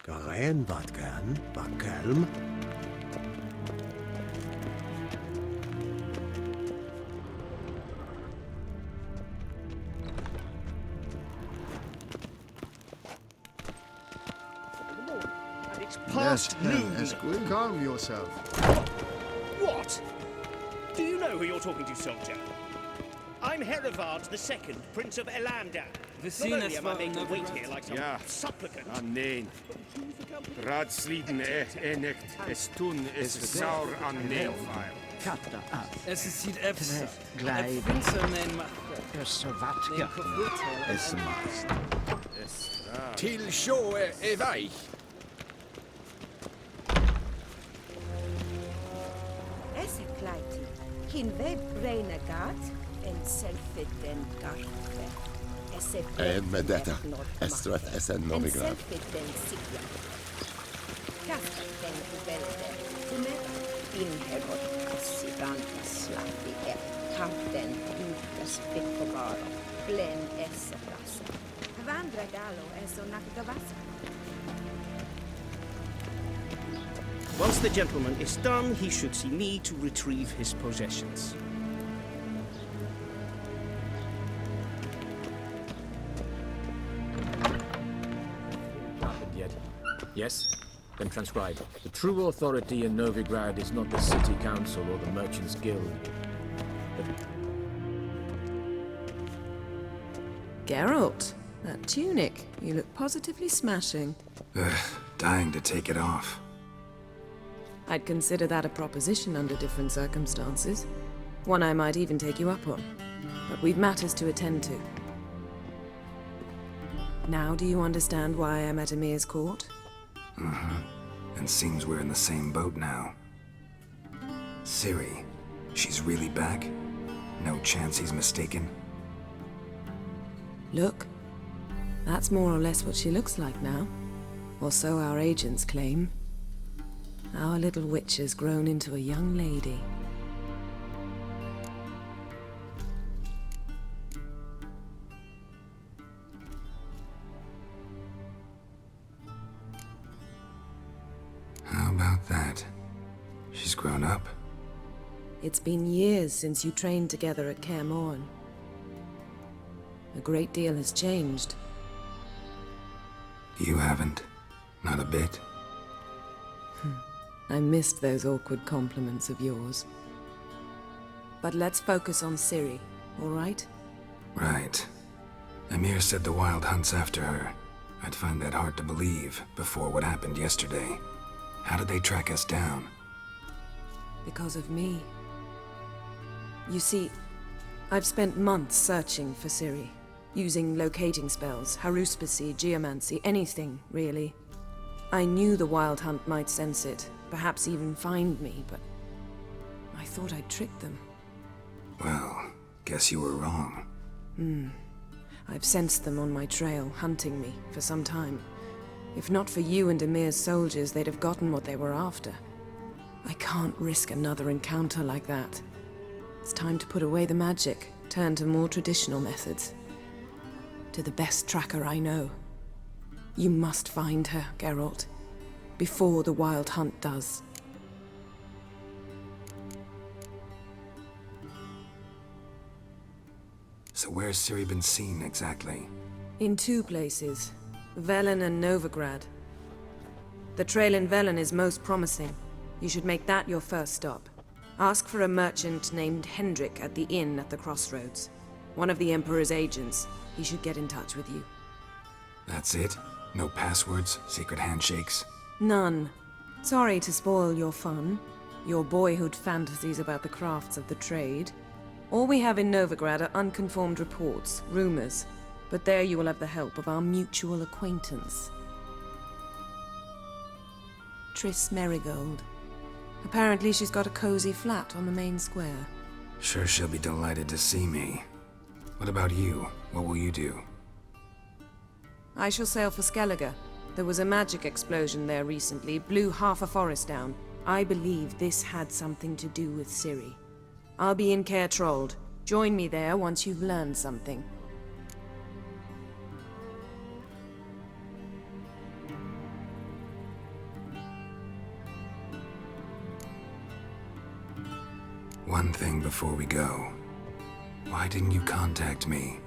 Garen wat gern, wat kelm. Past noon. Calm yourself. What? Do you know who you're talking to, soldier? I'm Herivard II, Prince of Elandan. Not only am I made to wait here like some supplicant. Nee. Raadsleden enicht es tun is saur an neelfile. Kapta af. Es ziet even. Glide. Savatka. Es maast. Til sjå vei. Esseklaiti, hin ved Breinagat, en selfitten garpe. Med detta, Estrat SN En Novigrad. selfitten sikja. Kastatten välde, tumeta, inherot kassirantaslampi, kapten utas pikkobaro, blen esseprassa. Vandra galo eso nakdavasa. Once the gentleman is done, he should see me to retrieve his possessions. Happened yet? Yes? Then transcribe. The true authority in Novigrad is not the city council or the merchants guild. Geralt, that tunic. You look positively smashing. Dying to take it off. I'd consider that a proposition under different circumstances. One I might even take you up on. But we've matters to attend to. Now do you understand why I'm at Emir's court? And seems we're in the same boat now. Ciri, she's really back? No chance he's mistaken? Look, that's more or less what she looks like now. Or so our agents claim. Our little witch has grown into a young lady. How about that? She's grown up? It's been years since you trained together at Kaer Morhen. A great deal has changed. You haven't. Not a bit. I missed those awkward compliments of yours. But let's focus on Ciri, all right? Right. Emir said the Wild Hunt's after her. I'd find that hard to believe before what happened yesterday. How did they track us down? Because of me. You see, I've spent months searching for Ciri, using locating spells, haruspicy, geomancy, anything, really. I knew the Wild Hunt might sense it, perhaps even find me, but I thought I'd tricked them. Well, guess you were wrong. I've sensed them on my trail, hunting me, for some time. If not for you and Emir's soldiers, they'd have gotten what they were after. I can't risk another encounter like that. It's time to put away the magic, turn to more traditional methods. To the best tracker I know. You must find her, Geralt. Before the Wild Hunt does. So where's Ciri been seen exactly? In two places. Velen and Novigrad. The trail in Velen is most promising. You should make that your first stop. Ask for a merchant named Hendrik at the inn at the crossroads. One of the Emperor's agents. He should get in touch with you. That's it? No passwords? Secret handshakes? None. Sorry to spoil your fun. Your boyhood fantasies about the crafts of the trade. All we have in Novigrad are unconformed reports, rumors. But there you will have the help of our mutual acquaintance. Triss Merigold. Apparently she's got a cozy flat on the main square. Sure she'll be delighted to see me. What about you? What will you do? I shall sail for Skellige. There was a magic explosion there recently, blew half a forest down. I believe this had something to do with Ciri. I'll be in Caer Trolde. Join me there once you've learned something. One thing before we go. Why didn't you contact me?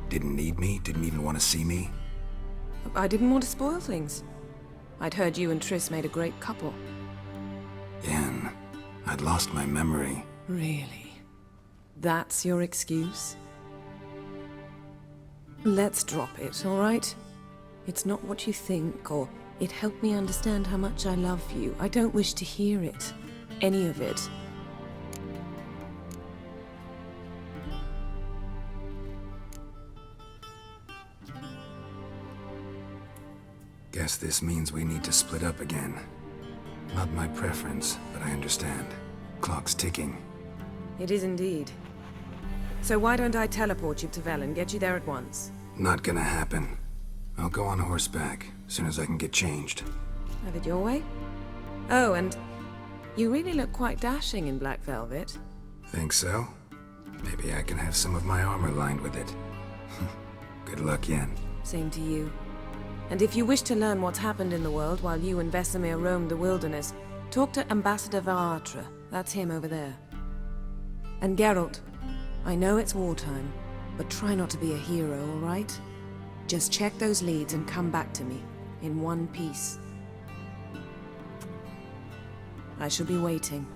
Didn't need me? Didn't even want to see me? I didn't want to spoil things. I'd heard you and Triss made a great couple. Yen, I'd lost my memory. Really? That's your excuse? Let's drop it, all right? It's not what you think, or it helped me understand how much I love you. I don't wish to hear it. Any of it. Guess this means we need to split up again. Not my preference, but I understand. Clock's ticking. It is indeed. So why don't I teleport you to Vel and get you there at once? Not gonna happen. I'll go on horseback, as soon as I can get changed. Have it your way? Oh, and you really look quite dashing in black velvet. Think so? Maybe I can have some of my armor lined with it. Good luck, Yen. Same to you. And if you wish to learn what's happened in the world while you and Vesemir roamed the wilderness, talk to Ambassador Varatra. That's him over there. And Geralt, I know it's wartime, but try not to be a hero, all right? Just check those leads and come back to me, in one piece. I shall be waiting.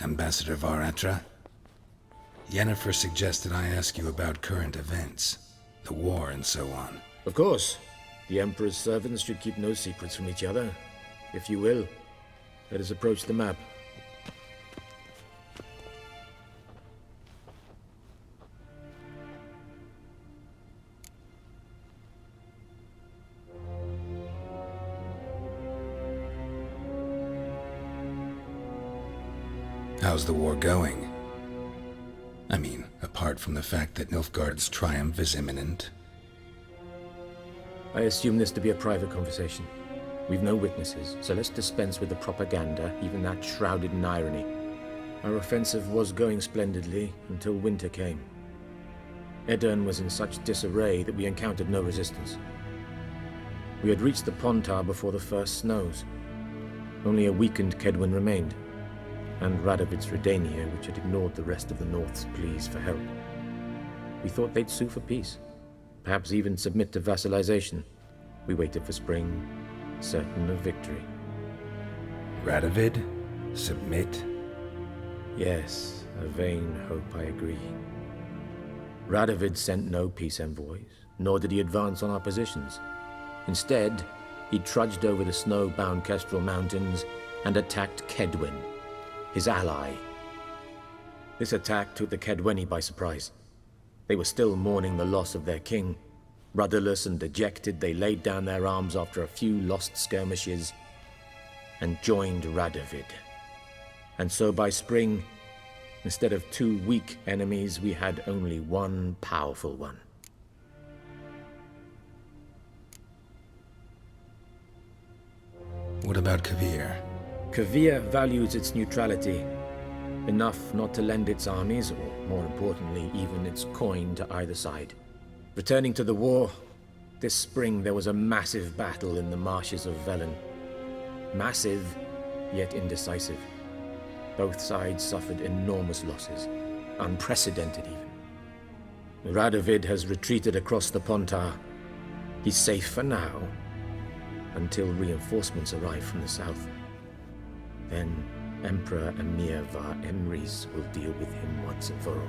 Ambassador Varatra? Yennefer suggested I ask you about current events, the war and so on. Of course. The Emperor's servants should keep no secrets from each other. If you will, let us approach the map. How's the war going? I mean, apart from the fact that Nilfgaard's triumph is imminent. I assume this to be a private conversation. We've no witnesses, so let's dispense with the propaganda, even that shrouded in irony. Our offensive was going splendidly until winter came. Edirn was in such disarray that we encountered no resistance. We had reached the Pontar before the first snows. Only a weakened Kedwen remained, and Radovid's Redania, which had ignored the rest of the North's pleas for help. We thought they'd sue for peace, perhaps even submit to vassalization. We waited for spring, certain of victory. Radovid? Submit? Yes, a vain hope, I agree. Radovid sent no peace envoys, nor did he advance on our positions. Instead, he trudged over the snow-bound Kestrel Mountains and attacked Kedwen, his ally. This attack took the Kedweni by surprise. They were still mourning the loss of their king. Rudderless and dejected, they laid down their arms after a few lost skirmishes and joined Radovid. And so by spring, instead of two weak enemies, we had only one powerful one. What about Kovir? Kovir values its neutrality, enough not to lend its armies, or more importantly, even its coin to either side. Returning to the war, this spring there was a massive battle in the marshes of Velen. Massive, yet indecisive. Both sides suffered enormous losses, unprecedented even. Radovid has retreated across the Pontar. He's safe for now, until reinforcements arrive from the south. Then Emperor Emir var Emrys will deal with him once and for all.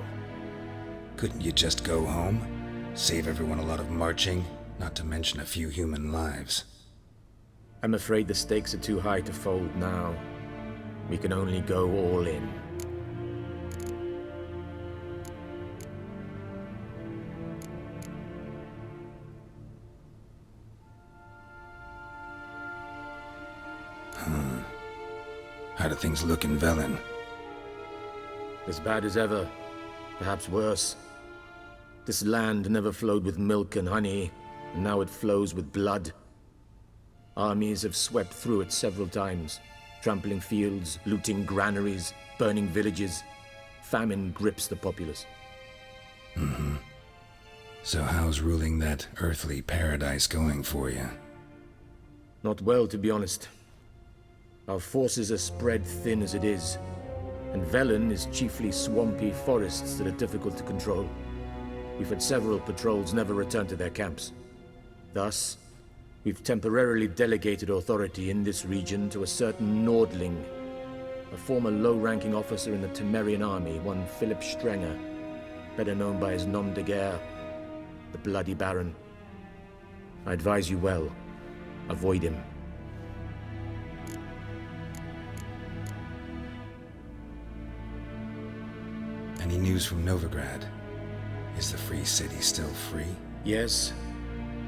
Couldn't you just go home? Save everyone a lot of marching, not to mention a few human lives. I'm afraid the stakes are too high to fold now. We can only go all in. How do things look in Velen? As bad as ever, perhaps worse. This land never flowed with milk and honey, and now it flows with blood. Armies have swept through it several times, trampling fields, looting granaries, burning villages. Famine grips the populace. So how's ruling that earthly paradise going for you? Not well, to be honest. Our forces are spread thin as it is, and Velen is chiefly swampy forests that are difficult to control. We've had several patrols never return to their camps. Thus, we've temporarily delegated authority in this region to a certain Nordling, a former low-ranking officer in the Temerian army, one Philip Strenger, better known by his nom de guerre, the Bloody Baron. I advise you well. Avoid him. Any news from Novigrad? Is the Free City still free? Yes,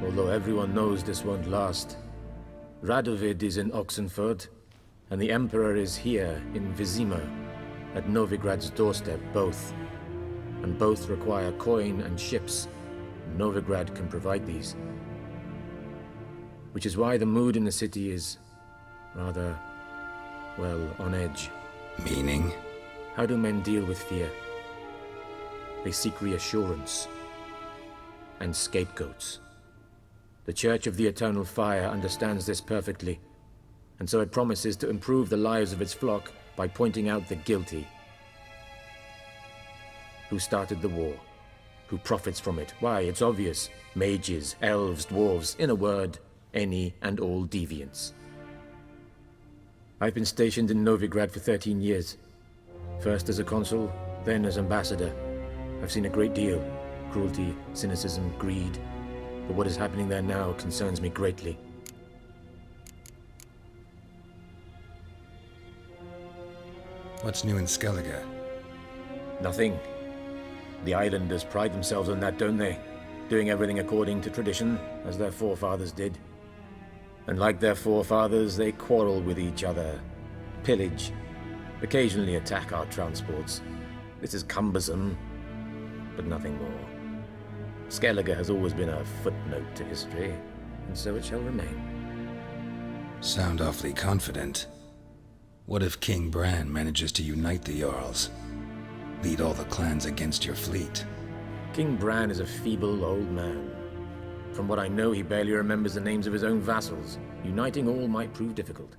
although everyone knows this won't last. Radovid is in Oxenford, and the Emperor is here in Vizima, at Novigrad's doorstep, both. And both require coin and ships. Novigrad can provide these. Which is why the mood in the city is rather, well, on edge. Meaning? How do men deal with fear? They seek reassurance and scapegoats. The Church of the Eternal Fire understands this perfectly, and so it promises to improve the lives of its flock by pointing out the guilty. Who started the war? Who profits from it? Why, it's obvious. Mages, elves, dwarves, in a word, any and all deviants. I've been stationed in Novigrad for 13 years. First as a consul, then as ambassador. I've seen a great deal. Cruelty, cynicism, greed. But what is happening there now concerns me greatly. What's new in Skellige? Nothing. The islanders pride themselves on that, don't they? Doing everything according to tradition, as their forefathers did. And like their forefathers, they quarrel with each other, pillage, occasionally attack our transports. This is cumbersome, but nothing more. Skellige has always been a footnote to history, and so it shall remain. Sound awfully confident. What if King Bran manages to unite the Jarls? Lead all the clans against your fleet? King Bran is a feeble old man. From what I know, he barely remembers the names of his own vassals. Uniting all might prove difficult.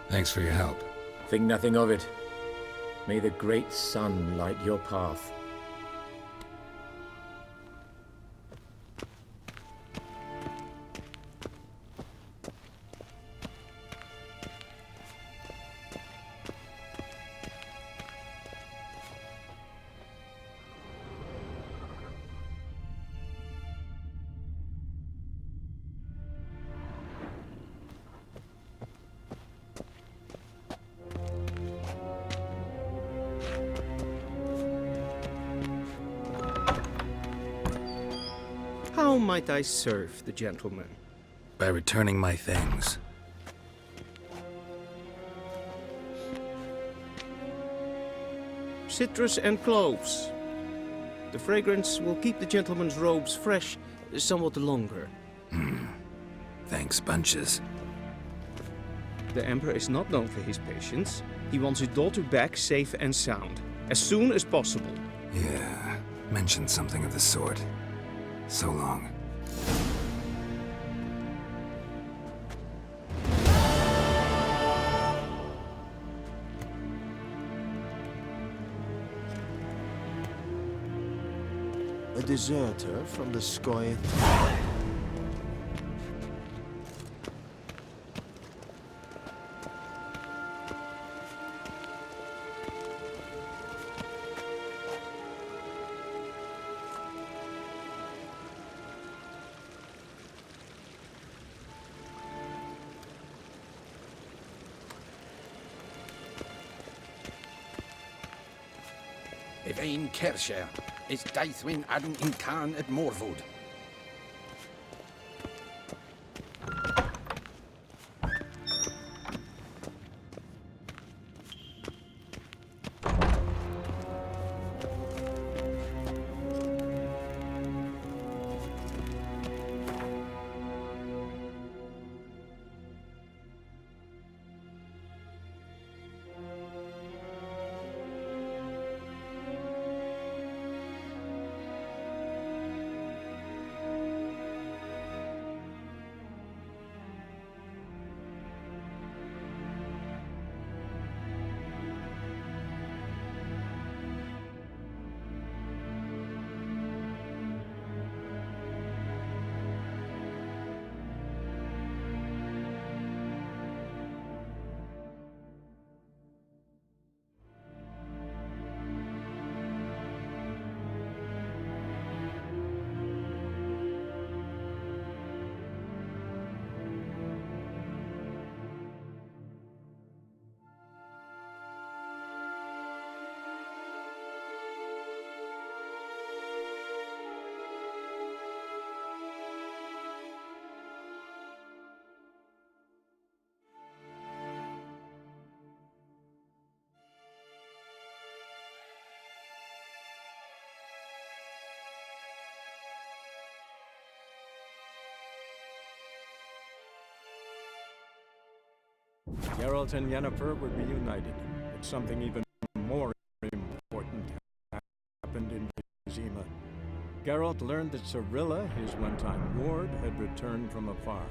Thanks for your help. Think nothing of it. May the great sun light your path. How might I serve the gentleman? By returning my things. Citrus and cloves. The fragrance will keep the gentleman's robes fresh somewhat longer. Thanks, bunches. The Emperor is not known for his patience. He wants his daughter back safe and sound, as soon as possible. Yeah, mentioned something of the sort. So long. A deserter from the Skoye. Evain Kersher is Daithwin Adam in Khan at Morwood. Geralt and Yennefer were reunited, but something even more important happened in Vizima. Geralt learned that Cirilla, his one-time ward, had returned from afar,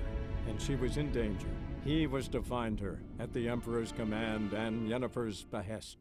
and she was in danger. He was to find her, at the Emperor's command and Yennefer's behest.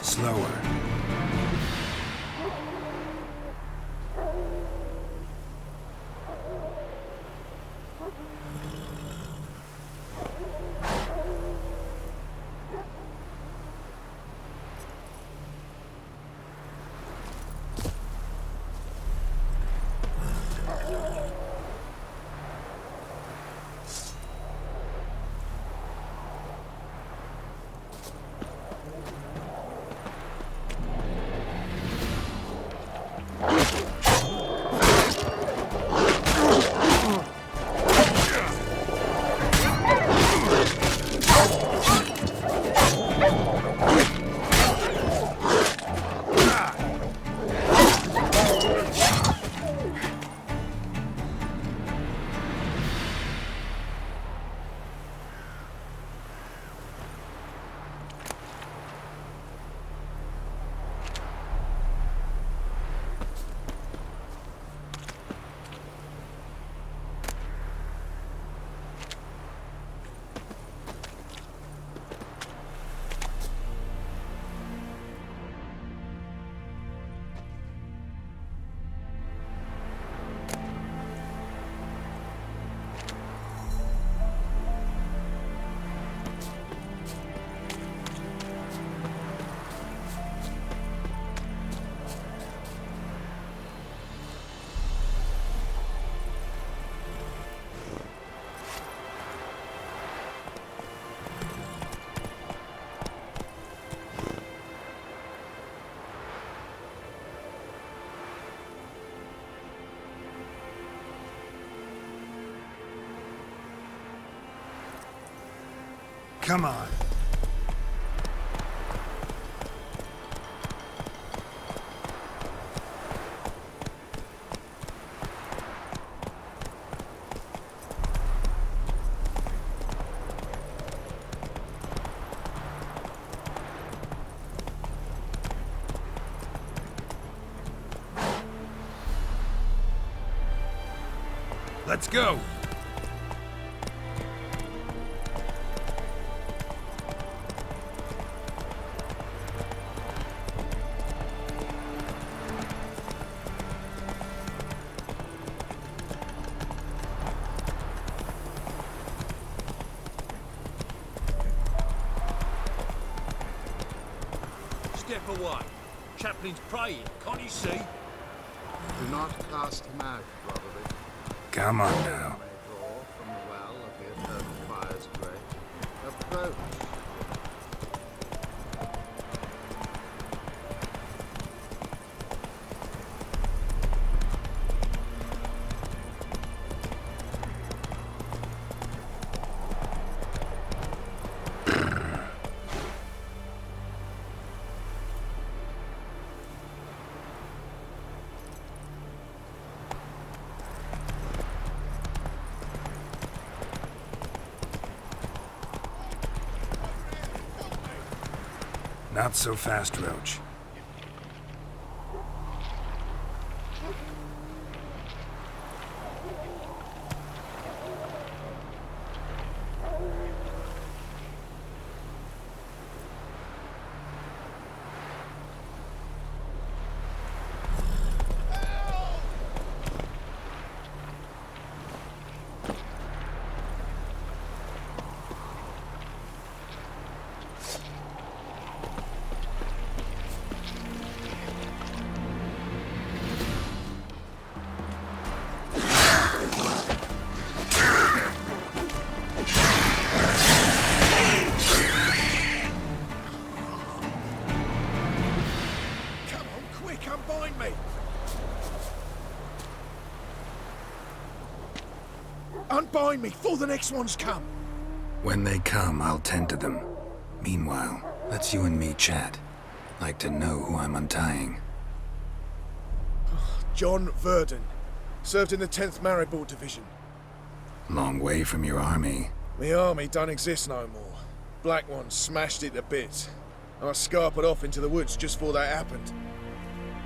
Slower. Come on. Let's go! chaplain's praying. Can't you see? Do not cast him out, Roderick. Come on now. May draw from the well of the eternal fire's grate. Approach. Not so fast, Roach. Unbind me before the next ones come. When they come, I'll tend to them. Meanwhile, let's you and me chat. Like to know who I'm untying. John Verdon. Served in the 10th Maribor Division. Long way from your army. The army don't exist no more. Black Ones smashed it to bits. I scarpered off into the woods just before that happened.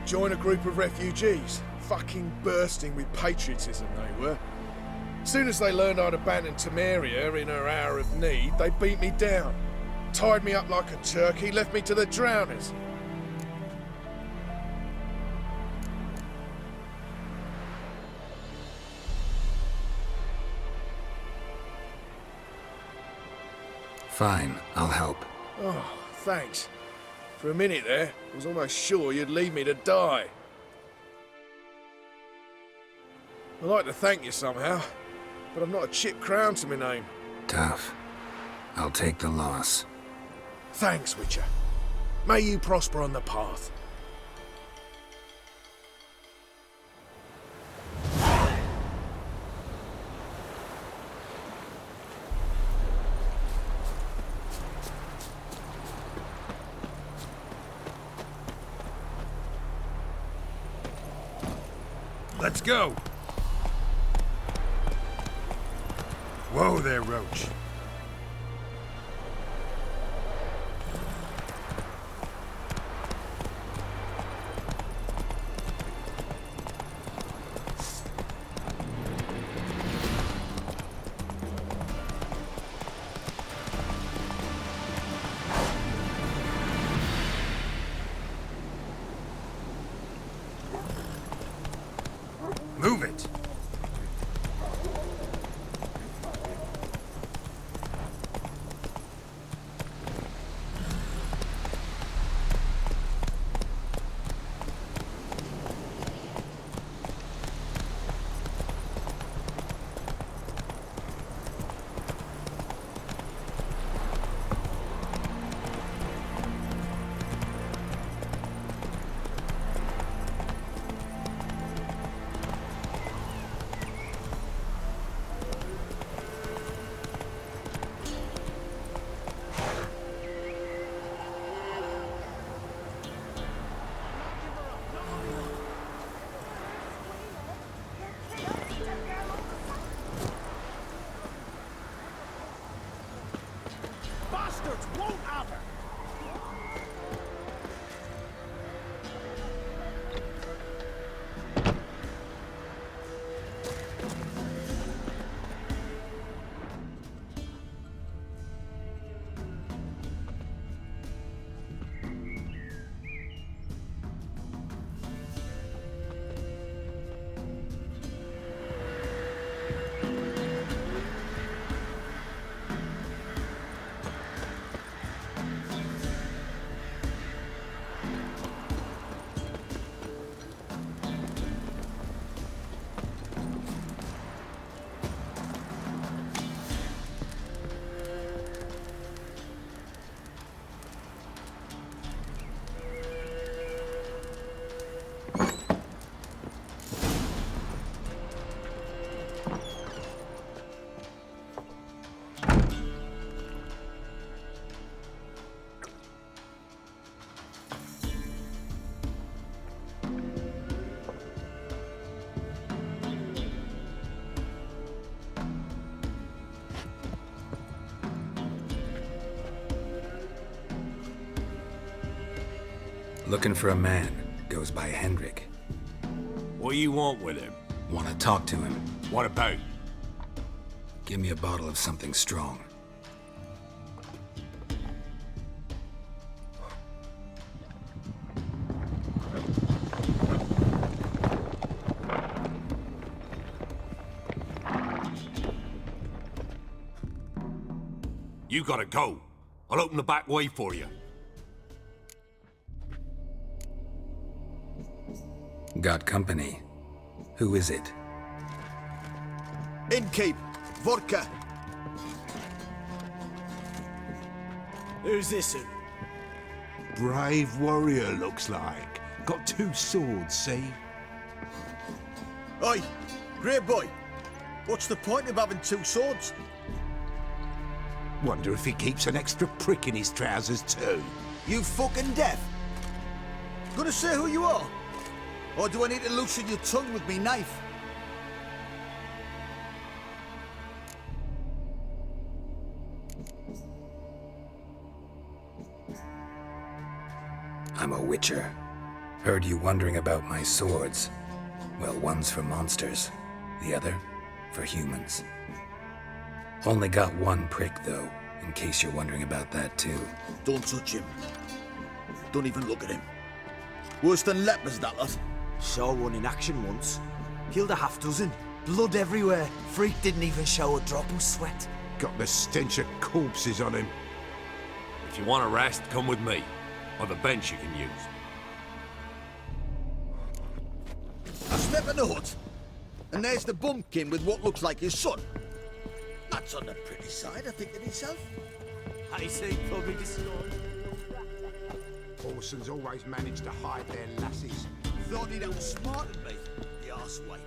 Joined a group of refugees. Fucking bursting with patriotism they were. Soon as they learned I'd abandoned Temeria in her hour of need, they beat me down. Tied me up like a turkey, left me to the drowners. Fine, I'll help. Oh, thanks. For a minute there, I was almost sure you'd leave me to die. I'd like to thank you somehow, but I've not a chip crown to my name. Tough. I'll take the loss. Thanks, Witcher. May you prosper on the path. Let's go! Whoa there, Roach. Move it! Looking for a man. Goes by Hendrik. What do you want with him? Want to talk to him. What about? Give me a bottle of something strong. You gotta go. I'll open the back way for you. Got company. Who is it? Innkeep, vodka. Who's this? Brave warrior, looks like. Got 2 swords, see? Oi, Grey Boy. What's the point of having 2 swords? Wonder if he keeps an extra prick in his trousers too. You fucking deaf? Gonna say who you are? Or do I need to loosen your tongue with me knife? I'm a witcher. Heard you wondering about my swords. Well, one's for monsters, the other for humans. Only got 1 prick, though, in case you're wondering about that, too. Don't touch him. Don't even look at him. Worse than lepers, that lot. Saw one in action once. Killed a half-dozen. Blood everywhere. Freak didn't even show a drop of sweat. Got the stench of corpses on him. If you want a rest, come with me. Or the bench you can use. I step in the hut, and there's the bumpkin with what looks like his son. That's on the pretty side, I think, to himself. I say probably destroyed. Orson's always managed to hide their lasses. Thought he'd outsmarted me, the arsewipe.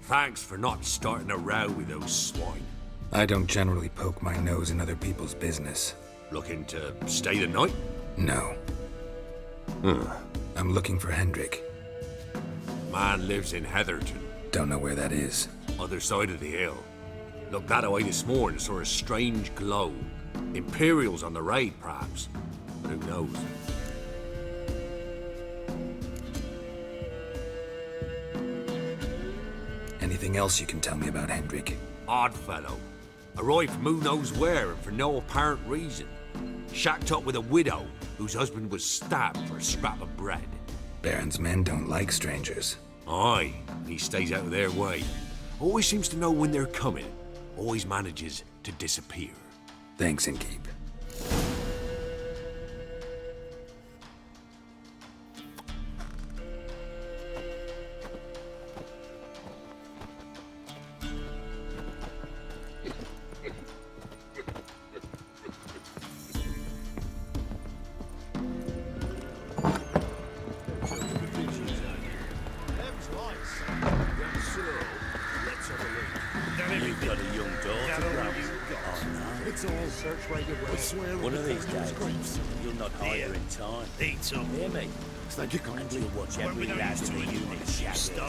Thanks for not starting a row with those swine. I don't generally poke my nose in other people's business. Looking to stay the night? No. I'm looking for Hendrik. Man lives in Heatherton. Don't know where that is. Other side of the hill. Looked that away this morning, saw a strange glow. Imperials on the raid, perhaps. But who knows? Anything else you can tell me about Hendrik? Odd fellow. Arrived from who knows where and for no apparent reason. Shacked up with a widow whose husband was stabbed for a scrap of bread. Baron's men don't like strangers. Aye, he stays out of their way. Always seems to know when they're coming. Always manages to disappear. Thanks, Innkeep. One of these days, you'll not hide her in time. Eat up. Hear me? Thank you kindly. You'll watch every lad in the unit shatter.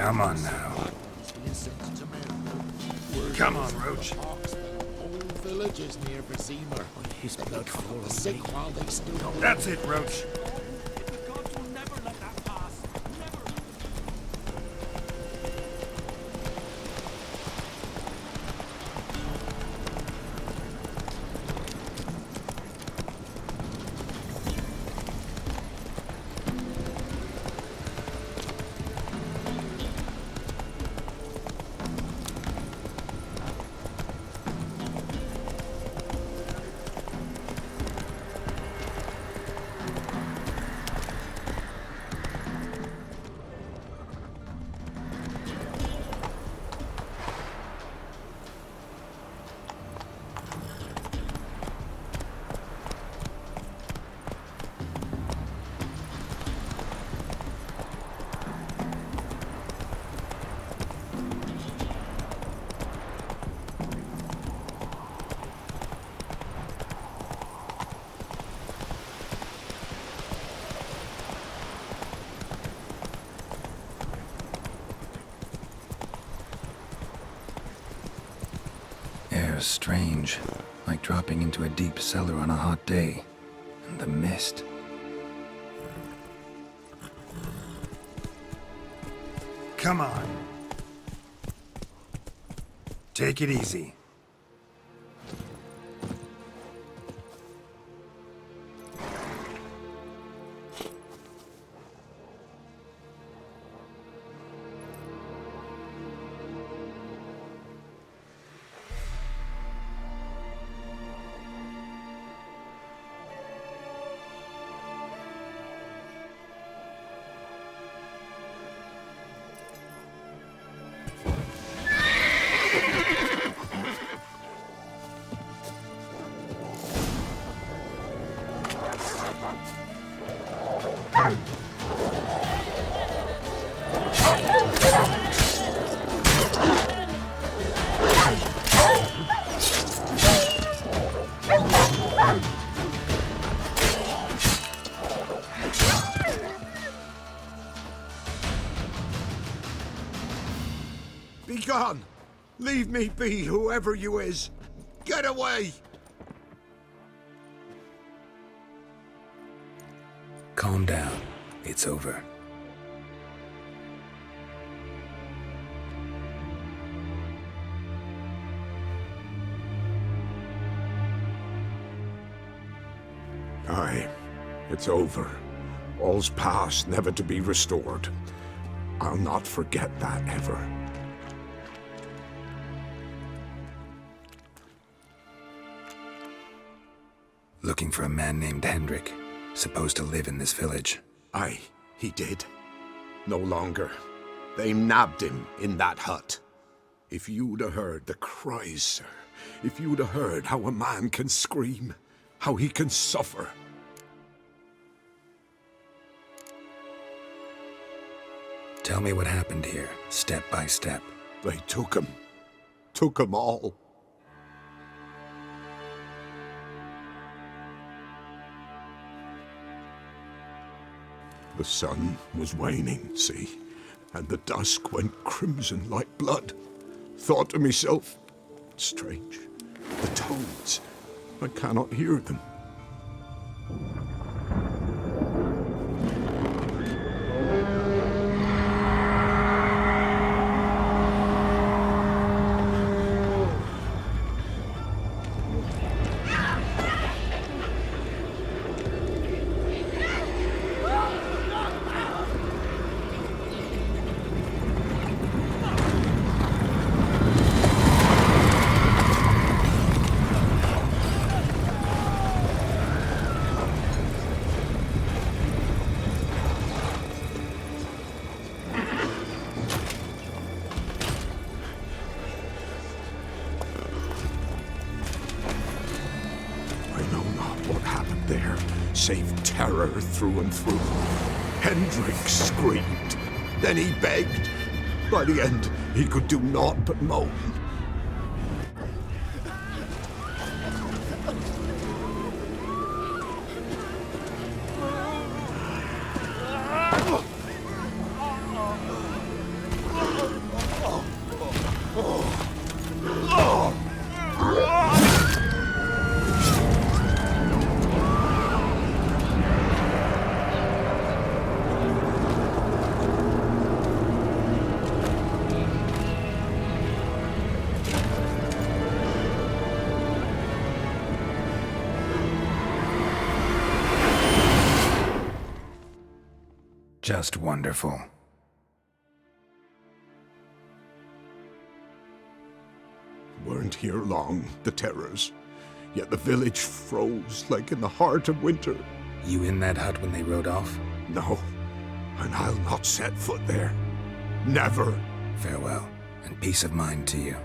Come on now. Come on, Roach. Old villages near Vizima. His blood for The sick while they still hold. That's it, Roach. Air's strange, like dropping into a deep cellar on a hot day. And the mist. Come on. Take it easy. Be gone! Leave me be, whoever you is! Get away! Calm down. It's over. Aye, it's over. All's past, never to be restored. I'll not forget that ever. Looking for a man named Hendrik, supposed to live in this village. Aye, he did. No longer. They nabbed him in that hut. If you'd have heard the cries, sir, if you'd have heard how a man can scream, how he can suffer. Tell me what happened here, step by step. They took him. Took him all. The sun was waning, see, and the dusk went crimson like blood. Thought to myself, strange, the toads, I cannot hear them. There, save terror through and through. Hendrik screamed. Then he begged. By the end, he could do naught but moan. Just wonderful. Weren't here long, the terrors. Yet the village froze like in the heart of winter. You in that hut when they rode off? No, and I'll not set foot there. Never. Farewell, and peace of mind to you.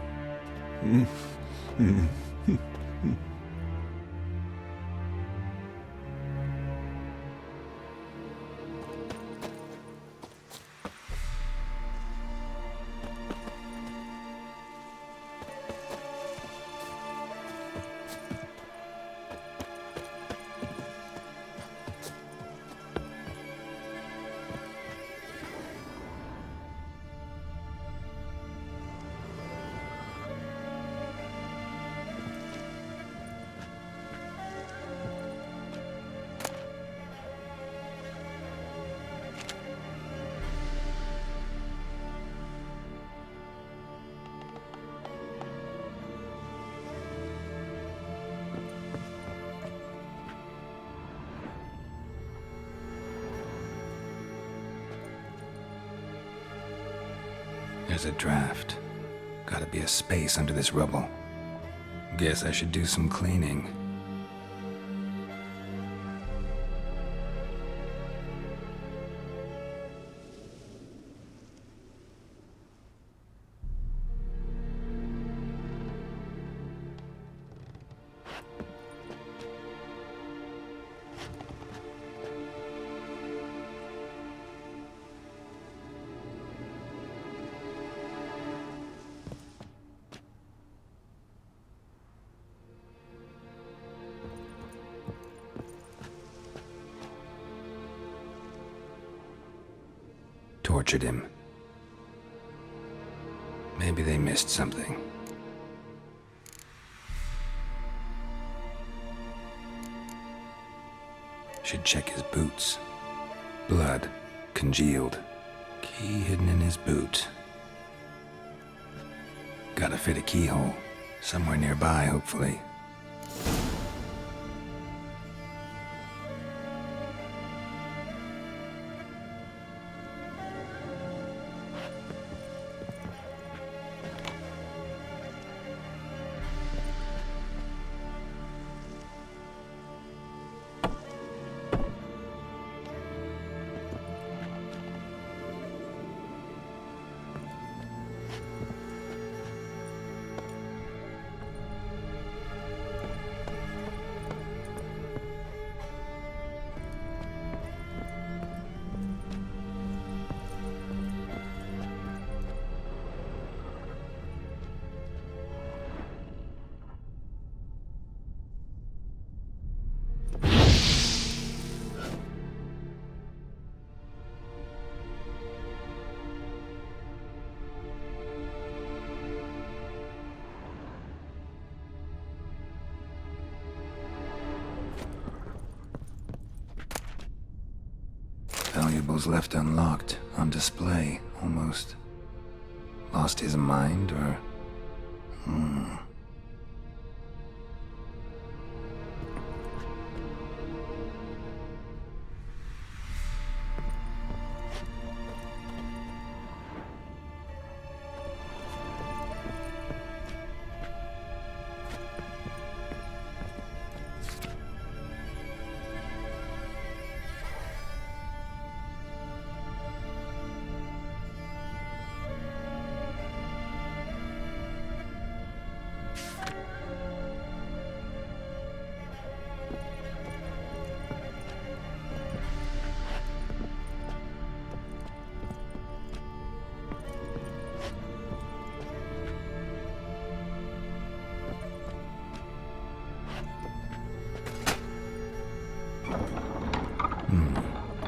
There's a draft. Gotta be a space under this rubble. Guess I should do some cleaning. Tortured him. Maybe they missed something. Should check his boots. Blood, congealed. Key hidden in his boot. Gotta fit a keyhole. Somewhere nearby, hopefully. Valuables left unlocked, on display, almost. Lost his mind, or...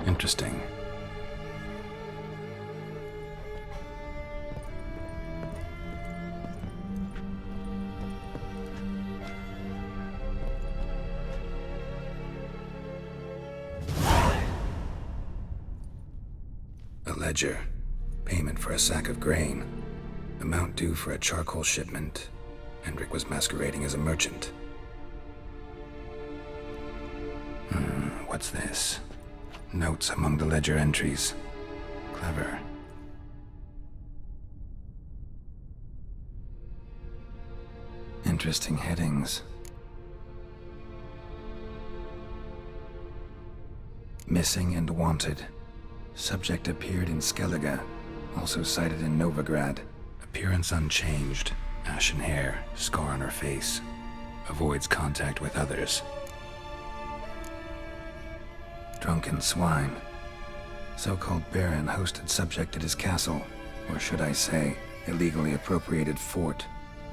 Interesting. A ledger. Payment for a sack of grain. Amount due for a charcoal shipment. Hendrik was masquerading as a merchant. What's this? Notes among the ledger entries. Clever. Interesting headings. Missing and wanted. Subject appeared in Skellige, also cited in Novigrad. Appearance unchanged. Ashen hair, scar on her face. Avoids contact with others. Drunken swine. So-called Baron hosted subject at his castle, or should I say, illegally appropriated fort.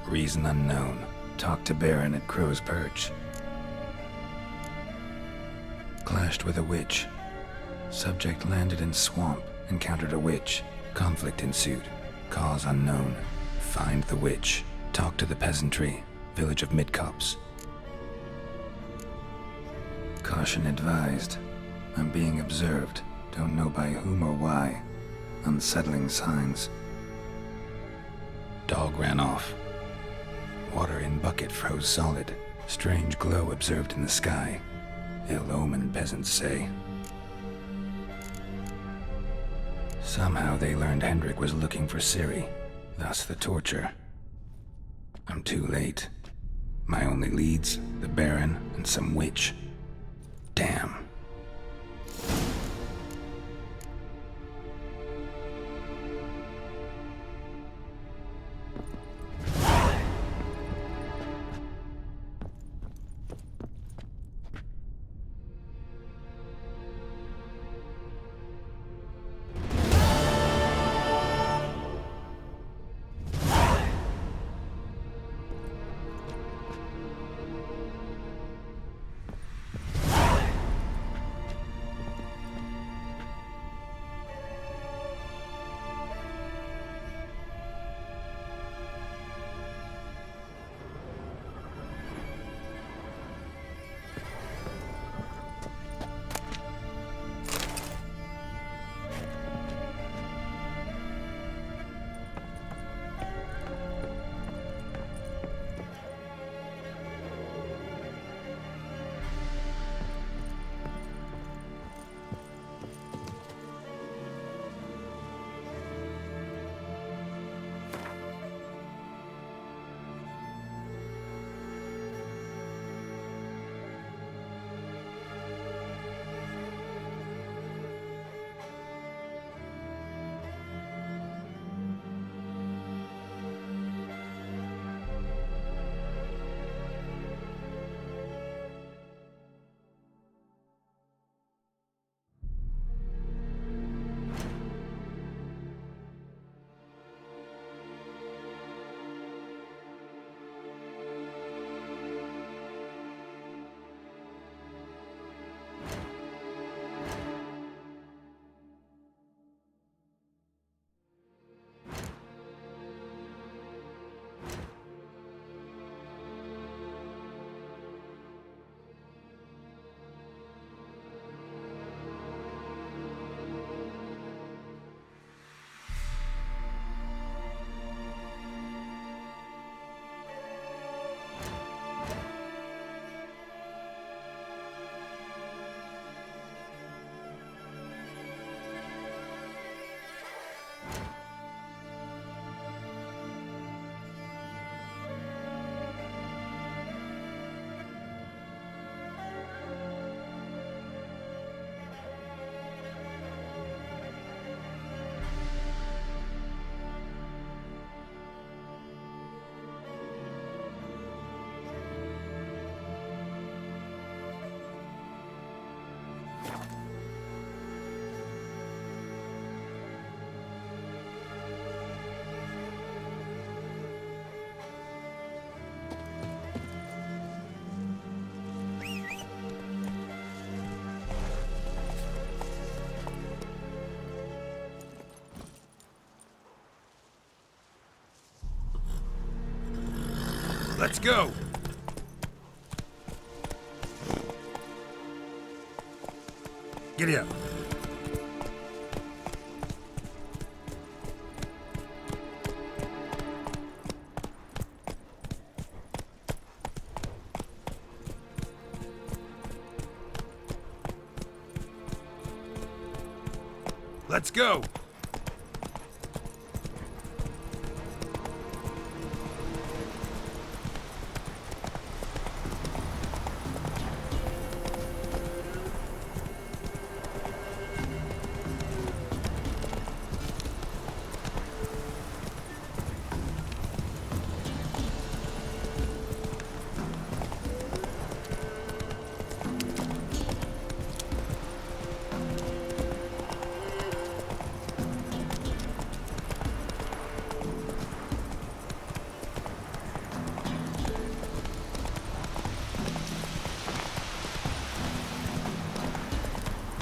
Reason unknown. Talked to Baron at Crow's Perch. Clashed with a witch. Subject landed in swamp, encountered a witch. Conflict ensued. Cause unknown. Find the witch. Talk to the peasantry. Village of Midcopse. Caution advised. I'm being observed. Don't know by whom or why. Unsettling signs. Dog ran off. Water in bucket froze solid. Strange glow observed in the sky. Ill omen, peasants say. Somehow they learned Hendrik was looking for Ciri. Thus the torture. I'm too late. My only leads, the Baron and some witch. Damn. Let's go! Giddy up. Let's go!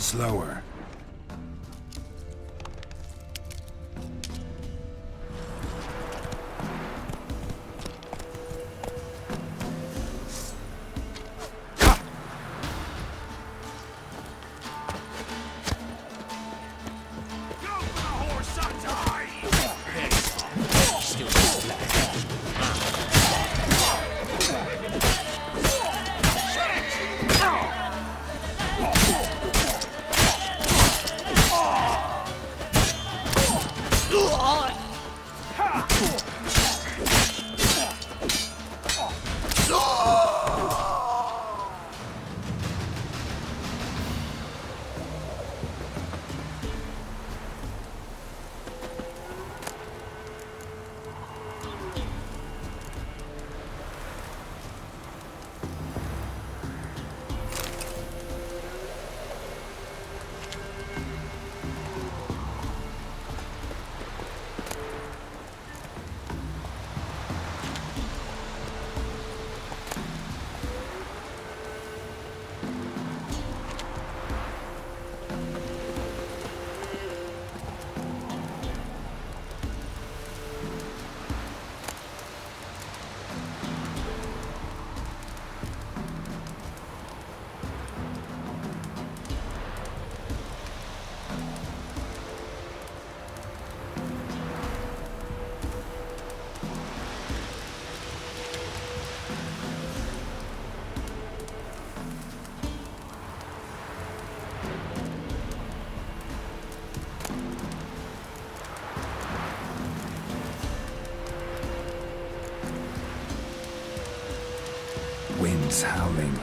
Slower. Wind's howling.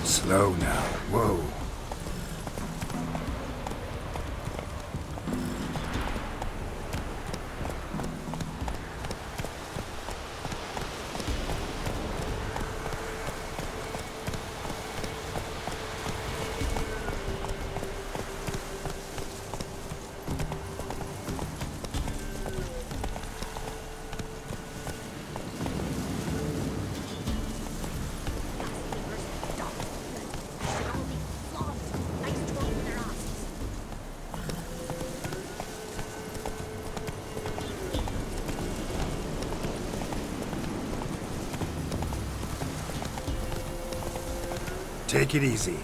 Slow now. Whoa. Take it easy.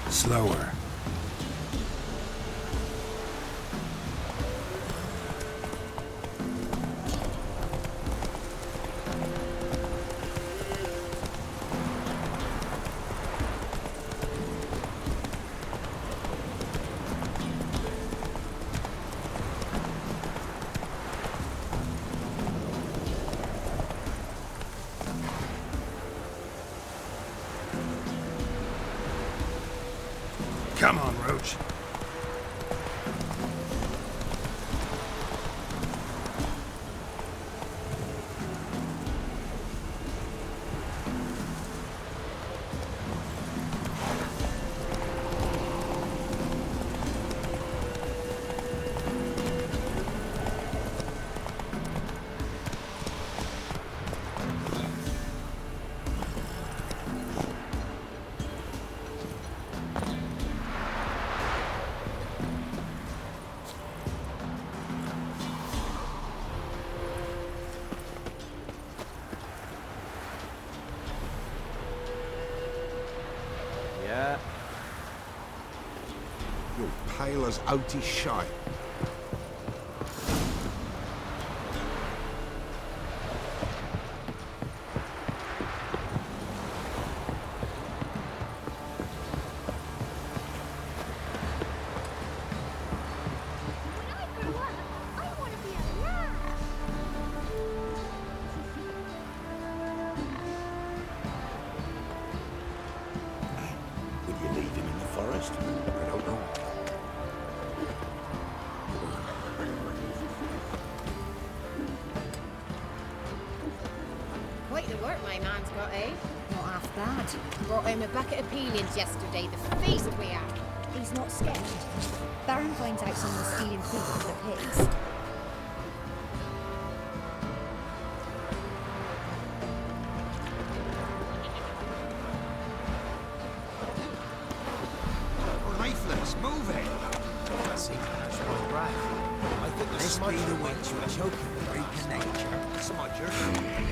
Slower. Come on, Roach. Yeah. You're pale as outy shite. I don't know. Quite the work my man's got, eh? Not half bad. Brought home a bucket of peelings yesterday, the feast we had. He's not scared. Baron finds out someone's stealing food from the pigs. Lifeless, move it! I see that's one breath. I think this be the witch who choking the Greek in nature. Smudger.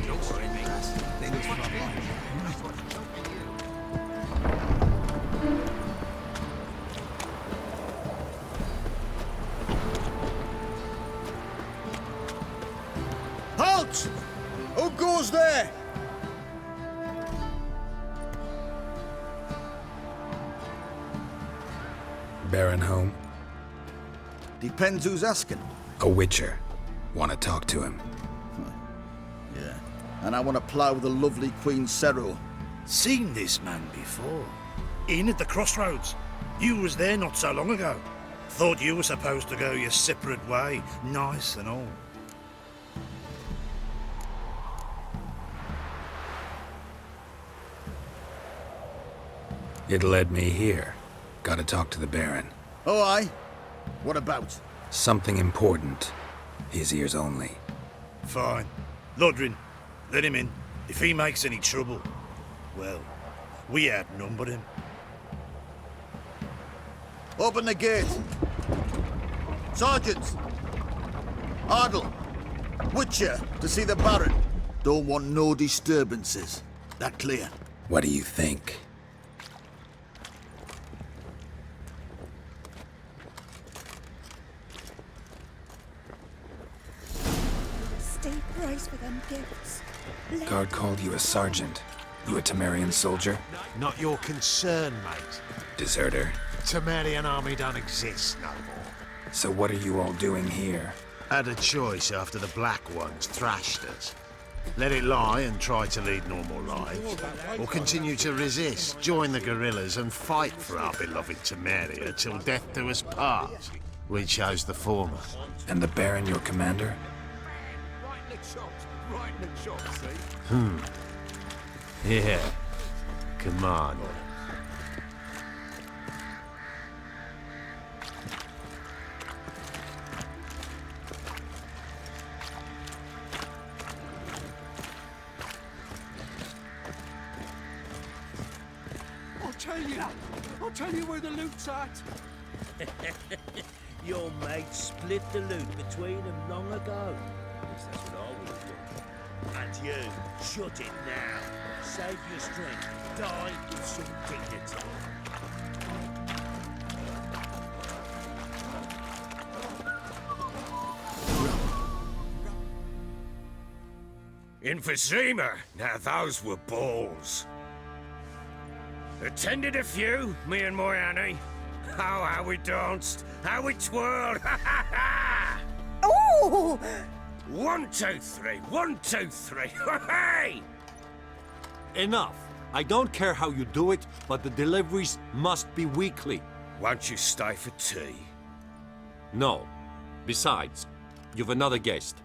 Don't worry, mate. Things from That's what's choking you. Halt! Who goes there? Baron home? Depends who's asking. A witcher. Want to talk to him. Yeah. And I want to plough the lovely Queen Cyril. Seen this man before. In at the crossroads. You was there not so long ago. Thought you were supposed to go your separate way, nice and all. It led me here. Gotta talk to the Baron. Oh, aye? What about? Something important. His ears only. Fine. Lodrin, let him in. If he makes any trouble, well, we outnumber him. Open the gate. Sergeants! Ardle! Witcher, to see the Baron. Don't want no disturbances. That clear? What do you think? Steep price for them gifts. Guard called you a sergeant. You a Temerian soldier? Not your concern, mate. Deserter? Temerian army don't exist no more. So what are you all doing here? Had a choice after the Black Ones thrashed us. Let it lie and try to lead normal lives, or continue to resist, join the guerrillas and fight for our beloved Temeria till death do us part. We chose the former. And the Baron your commander? Yeah. Commander. I'll tell you where the loot's at. Your mate split the loot between them long ago. At least that's what I would have done. And you, shut it now. Save your strength. Die with some dignity. In Vizima, now those were balls. Attended a few, me and Moyani. Oh, how we danced, how we twirled, ha ha ha! Oh! 1, 2, 3, 1, 2, 3, hey! Enough. I don't care how you do it, but the deliveries must be weekly. Won't you stay for tea? No. Besides, you've another guest.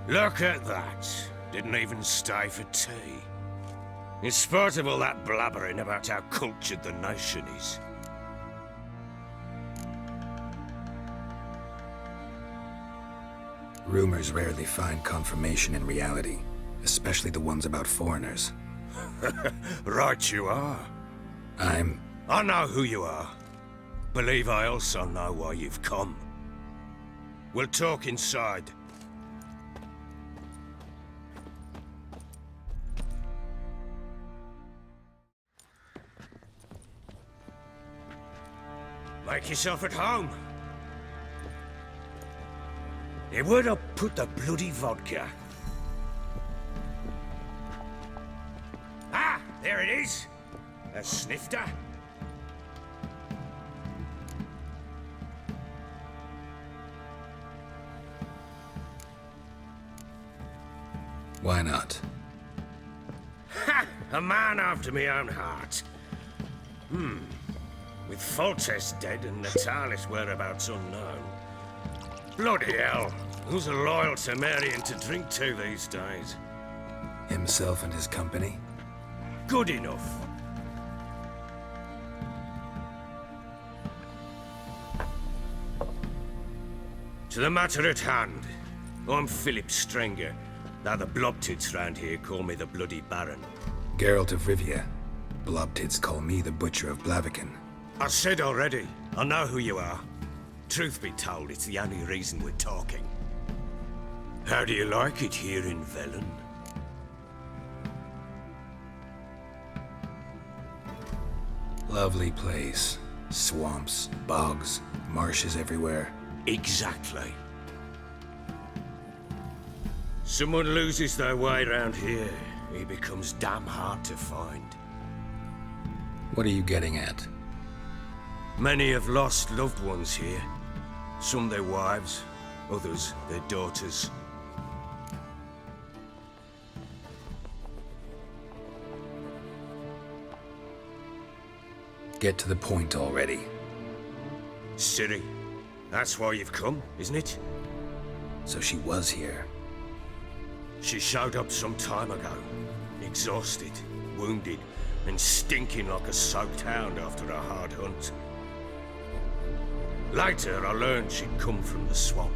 Look at that. Didn't even stay for tea. In spite of all that blabbering about how cultured the nation is. Rumors rarely find confirmation in reality, especially the ones about foreigners. Right you are. I know who you are. Believe I also know why you've come. We'll talk inside. Make yourself at home. Hey, where'd I put the bloody vodka? Ah, there it is. A snifter. Why not? Ha! A man after my own heart. With Foltest dead and Natalis whereabouts unknown. Bloody hell, who's a loyal Temerian to drink to these days? Himself and his company? Good enough. To the matter at hand, I'm Philip Strenger, though the Blobtids round here call me the Bloody Baron. Geralt of Rivia. Blobtids call me the Butcher of Blaviken. I said already, I know who you are. Truth be told, it's the only reason we're talking. How do you like it here in Velen? Lovely place. Swamps, bogs, marshes everywhere. Exactly. Someone loses their way around here, he becomes damn hard to find. What are you getting at? Many have lost loved ones here. Some their wives, others their daughters. Get to the point already. Ciri, that's why you've come, isn't it? So she was here. She showed up some time ago. Exhausted, wounded, and stinking like a soaked hound after a hard hunt. Later, I learned she'd come from the swamp.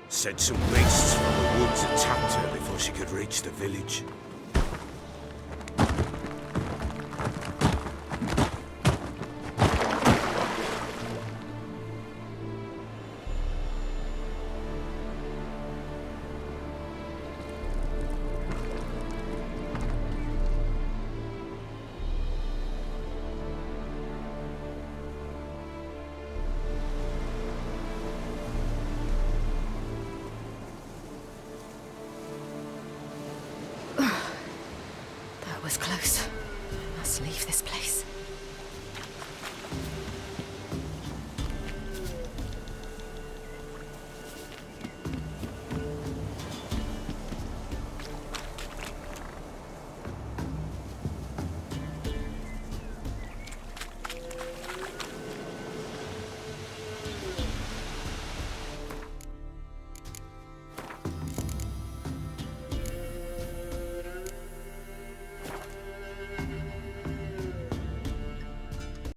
Said some beasts from the woods attacked her before she could reach the village. Was close. I must leave this place.